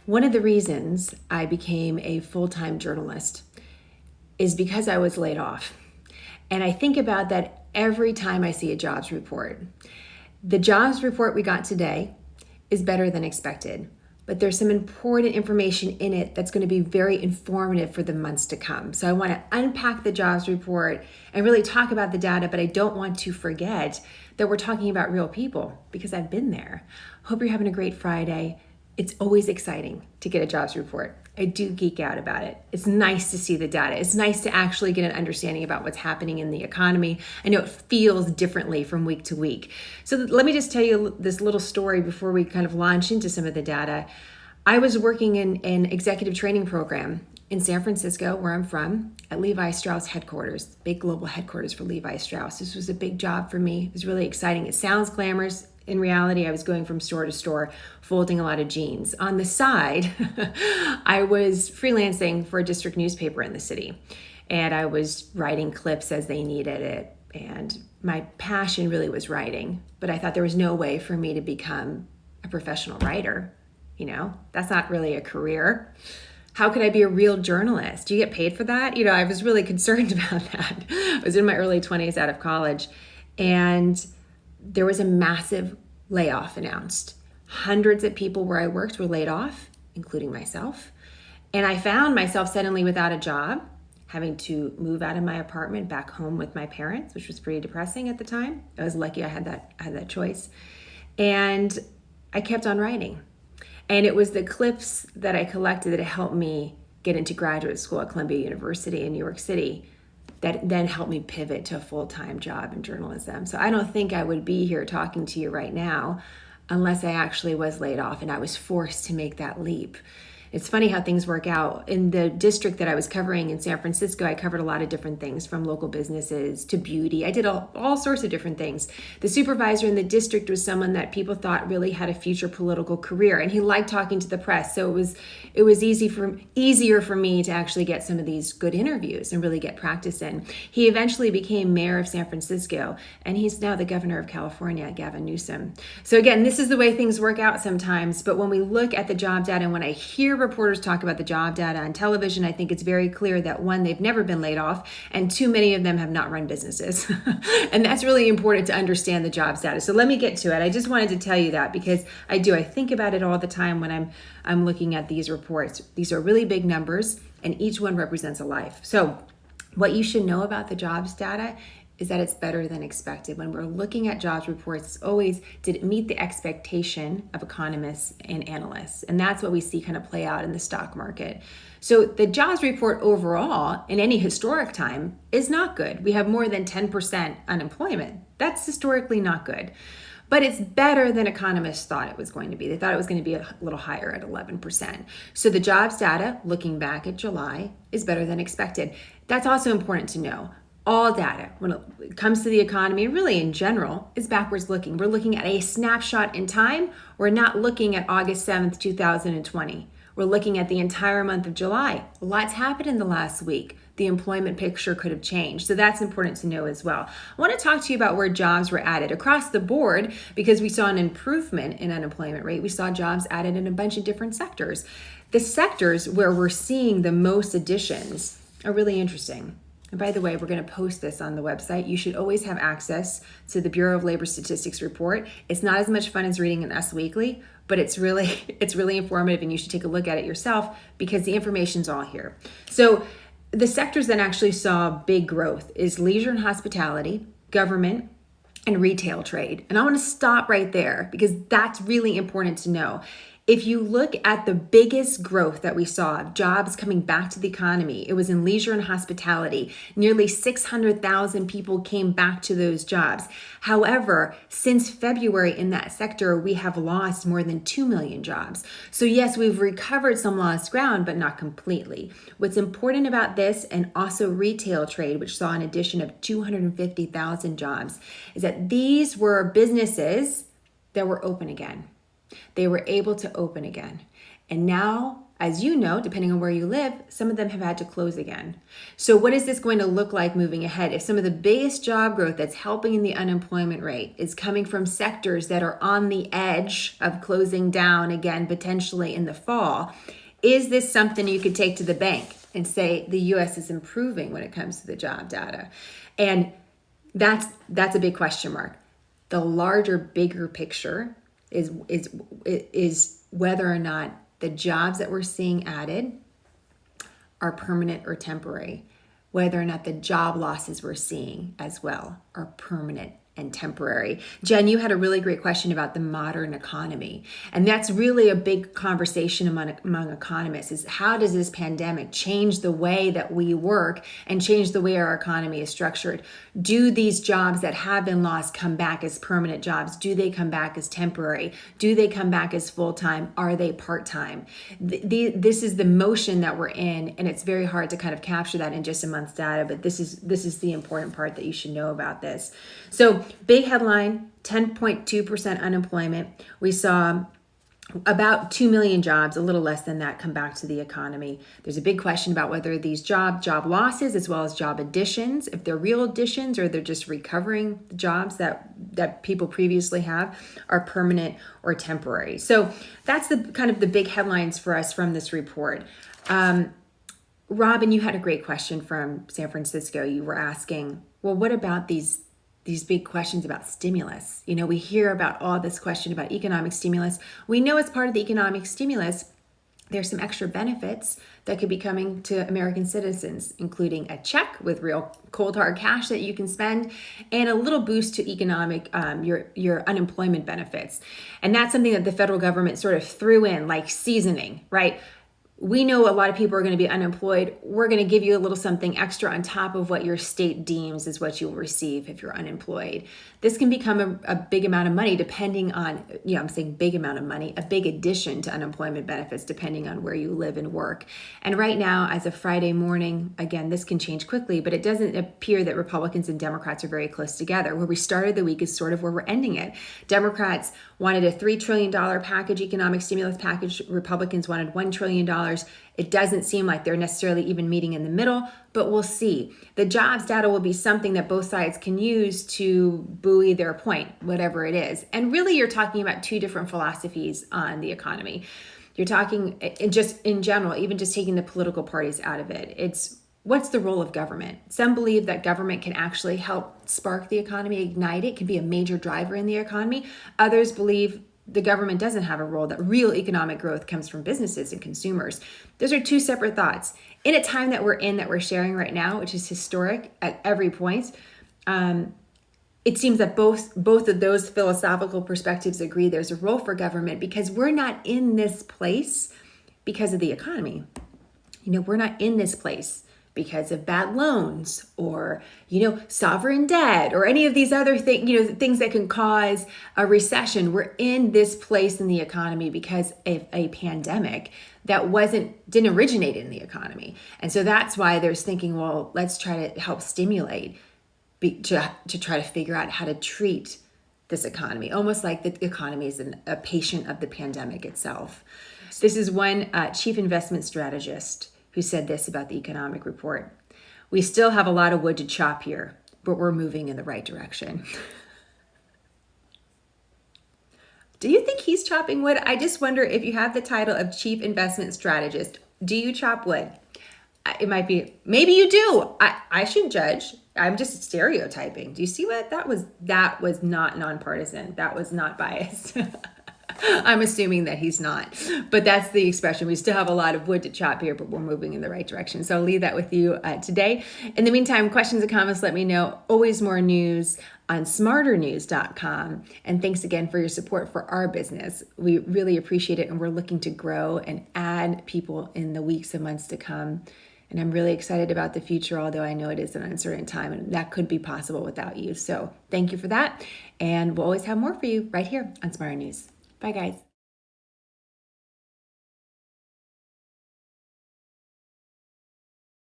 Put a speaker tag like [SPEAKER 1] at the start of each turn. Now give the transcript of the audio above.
[SPEAKER 1] One of the reasons I became a full-time journalist is because I was laid off. And I think about that every time I see a jobs report. The jobs report we got today is better than expected, but there's some important information in it that's going to be very informative for the months to come. So I want to unpack the jobs report and really talk about the data, but I don't want to forget that we're talking about real people because I've been there. Hope you're having a great Friday. It's always exciting to get a jobs report. I do geek out about it. It's nice to see the data. It's nice to actually get an understanding about what's happening in the economy. I know it feels differently from week to week. So let me just tell you this little story before we kind of launch into some of the data. I was working in an executive training program in San Francisco, where I'm from, at Levi Strauss headquarters, big global headquarters for Levi Strauss. This was a big job for me. It was really exciting. It sounds glamorous. In reality, I was going from store to store, folding a lot of jeans. On the side, I was freelancing for a district newspaper in the city, and I was writing clips as they needed it. And my passion really was writing, but I thought there was no way for me to become a professional writer. That's not really a career. How could I be a real journalist? Do you get paid for that? I was really concerned about that. I was in my early 20s out of college, and there was a massive layoff announced. Hundreds of people where I worked were laid off, including myself. And I found myself suddenly without a job, having to move out of my apartment back home with my parents, which was pretty depressing at the time. I was lucky I had that choice. And I kept on writing. And it was the clips that I collected that helped me get into graduate school at Columbia University in New York City that then helped me pivot to a full-time job in journalism. So I don't think I would be here talking to you right now unless I actually was laid off and I was forced to make that leap. It's funny how things work out. In the district that I was covering in San Francisco, I covered a lot of different things, from local businesses to beauty. I did all sorts of different things. The supervisor in the district was someone that people thought really had a future political career, and he liked talking to the press. So it was easier for me to actually get some of these good interviews and really get practice in. He eventually became mayor of San Francisco, and he's now the governor of California, Gavin Newsom. So again, this is the way things work out sometimes. But when we look at the job data, and when I hear reporters talk about the job data on television, I think it's very clear that one, they've never been laid off, and two, many of them have not run businesses. And that's really important to understand the jobs data. So let me get to it. I just wanted to tell you that because I think about it all the time when I'm looking at these reports. These are really big numbers, and each one represents a life. So what you should know about the jobs data is that it's better than expected. When we're looking at jobs reports, it's always, did it meet the expectation of economists and analysts? And that's what we see kind of play out in the stock market. So the jobs report overall, in any historic time, is not good. We have more than 10% unemployment. That's historically not good. But it's better than economists thought it was going to be. They thought it was going to be a little higher at 11%. So the jobs data, looking back at July, is better than expected. That's also important to know. All data, when it comes to the economy, and really in general, is backwards looking. We're looking at a snapshot in time. We're not looking at August 7th, 2020. We're looking at the entire month of July. Lots happened in the last week. The employment picture could have changed. So that's important to know as well. I want to talk to you about where jobs were added across the board, because we saw an improvement in unemployment rate. We saw jobs added in a bunch of different sectors. The sectors where we're seeing the most additions are really interesting. And by the way, we're going to post this on the website. You should always have access to the Bureau of Labor Statistics report. It's not as much fun as reading an Us Weekly, but it's really informative, and you should take a look at it yourself because the information's all here. So the sectors that actually saw big growth is leisure and hospitality, government, and retail trade. And I want to stop right there because that's really important to know. If you look at the biggest growth that we saw of jobs coming back to the economy, it was in leisure and hospitality. Nearly 600,000 people came back to those jobs. However, since February in that sector, we have lost more than 2 million jobs. So yes, we've recovered some lost ground, but not completely. What's important about this, and also retail trade, which saw an addition of 250,000 jobs, is that these were businesses that were open again. They were able to open again. And now as you know, depending on where you live, some of them have had to close again. So what is this going to look like moving ahead? If some of the biggest job growth that's helping in the unemployment rate is coming from sectors that are on the edge of closing down again, potentially in the fall, is this something you could take to the bank and say the US is improving when it comes to the job data? And that's a big question mark. The larger, bigger picture is whether or not the jobs that we're seeing added are permanent or temporary, whether or not the job losses we're seeing as well are permanent and temporary. Jen, you had a really great question about the modern economy. And that's really a big conversation among economists is how does this pandemic change the way that we work and change the way our economy is structured? Do these jobs that have been lost come back as permanent jobs? Do they come back as temporary? Do they come back as full-time? Are they part-time? This is the motion that we're in, and it's very hard to kind of capture that in just a month's data, but this is the important part that you should know about this. So big headline, 10.2% unemployment. We saw about 2 million jobs, a little less than that, come back to the economy. There's a big question about whether these job losses as well as job additions, if they're real additions or they're just recovering the jobs that people previously have, are permanent or temporary. So that's the kind of the big headlines for us from this report. Robin, you had a great question from San Francisco. You were asking, well, what about these big questions about stimulus? You know, we hear about all this question about economic stimulus. We know as part of the economic stimulus, there's some extra benefits that could be coming to American citizens, including a check with real cold hard cash that you can spend and a little boost to economic, your unemployment benefits. And that's something that the federal government sort of threw in like seasoning, right? We know a lot of people are going to be unemployed. We're going to give you a little something extra on top of what your state deems is what you'll receive if you're unemployed. This can become a big amount of money depending on, I'm saying big amount of money, a big addition to unemployment benefits depending on where you live and work. And right now, as of Friday morning, again, this can change quickly, but it doesn't appear that Republicans and Democrats are very close together. Where we started the week is sort of where we're ending it. Democrats wanted a $3 trillion package, economic stimulus package. Republicans wanted $1 trillion. It doesn't seem like they're necessarily even meeting in the middle, but we'll see. The jobs data will be something that both sides can use to buoy their point, whatever it is. And really, you're talking about two different philosophies on the economy. You're talking just in general, even just taking the political parties out of it. It's what's the role of government? Some believe that government can actually help spark the economy, ignite it, can be a major driver in the economy. Others believe the government doesn't have a role, that real economic growth comes from businesses and consumers. Those are two separate thoughts. In a time that we're sharing right now, which is historic at every point, it seems that both of those philosophical perspectives agree there's a role for government because we're not in this place because of the economy. We're not in this place because of bad loans or, sovereign debt or any of these other things, things that can cause a recession. We're in this place in the economy because of a pandemic that didn't originate in the economy. And so that's why there's thinking, well, let's try to help stimulate to try to figure out how to treat this economy, almost like the economy is a patient of the pandemic itself. This is one chief investment strategist who said this about the economic report. We still have a lot of wood to chop here, but we're moving in the right direction. Do you think he's chopping wood? I just wonder if you have the title of chief investment strategist, do you chop wood? It might be, maybe you do. I shouldn't judge. I'm just stereotyping. Do you see what that was? That was not nonpartisan. That was not biased. I'm assuming that he's not, but that's the expression. We still have a lot of wood to chop here, but we're moving in the right direction. So I'll leave that with you today. In the meantime, questions and comments, let me know. Always more news on smarternews.com. And thanks again for your support for our business. We really appreciate it. And we're looking to grow and add people in the weeks and months to come. And I'm really excited about the future, although I know it is an uncertain time and that could be possible without you. So thank you for that. And we'll always have more for you right here on Smarter News. Bye, guys.